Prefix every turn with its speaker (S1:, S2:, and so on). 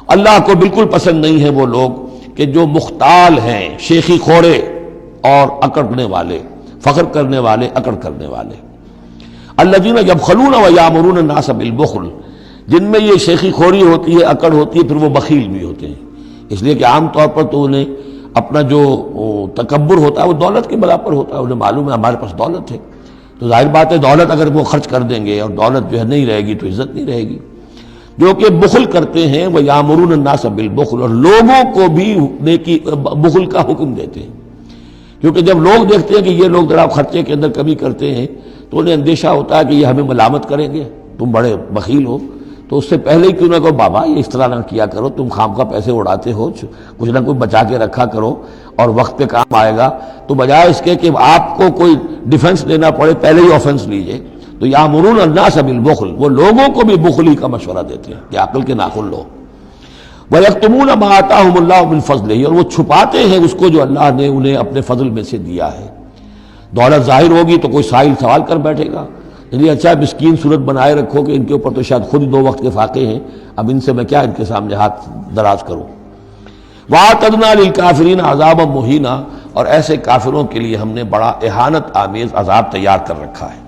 S1: اللہ کو بالکل پسند نہیں ہے وہ لوگ کہ جو مختال ہیں، شیخی خوڑے اور اکڑنے والے، فخر کرنے والے، اکڑ کرنے والے۔ الذین یبخلون ویامرون الناس بالبخل، جن میں یہ شیخی خوری ہوتی ہے، اکڑ ہوتی ہے، پھر وہ بخیل بھی ہوتے ہیں۔ اس لیے کہ عام طور پر تو انہیں اپنا جو تکبر ہوتا ہے وہ دولت کے بلا پر ہوتا ہے، انہیں معلوم ہے ہمارے پاس دولت ہے، تو ظاہر بات ہے دولت اگر وہ خرچ کر دیں گے اور دولت جو ہے نہیں رہے گی تو عزت نہیں رہے گی۔ جو کہ بخل کرتے ہیں وہ یامرون الناس بالبخل، اور لوگوں کو بھی نیکی بخل کا حکم دیتے ہیں، کیونکہ جب لوگ دیکھتے ہیں کہ یہ لوگ ذرا خرچے کے اندر کمی کرتے ہیں تو انہیں اندیشہ ہوتا ہے کہ یہ ہمیں ملامت کریں گے، تم بڑے بخیل ہو، تو اس سے پہلے ہی کیوں نہ کہو بابا یہ اس طرح نہ کیا کرو، تم خام پیسے اڑاتے ہو، کچھ نہ کچھ بچا کے رکھا کرو اور وقت پہ کام آئے گا، تو بجائے اس کے کہ آپ کو کوئی ڈیفنس لینا پڑے پہلے ہی آفنس لیجئے۔ تو یامرون الناس بالبخل، وہ لوگوں کو بھی بخلی کا مشورہ دیتے ہیں کہ عقل کے ناخن لو۔ وَيَكْتُمُونَ مَا آتَاهُمُ اللَّهُ مِنْ فَضْلِهِ، اور وہ چھپاتے ہیں اس کو جو اللہ نے انہیں اپنے فضل میں سے دیا ہے۔ دولت ظاہر ہوگی تو کوئی سائل سوال کر بیٹھے گا، یعنی اچھا مسکین صورت بنائے رکھو کہ ان کے اوپر تو شاید خود 2 وقت کے فاقے ہیں، اب ان سے میں کیا ان کے سامنے ہاتھ دراز کروں۔ وَأَعْتَدْنَا لِلْكَافِرِينَ عَذَابًا مُهِينًا، اور ایسے کافروں کے لیے ہم نے بڑا اہانت آمیز عذاب تیار کر رکھا ہے۔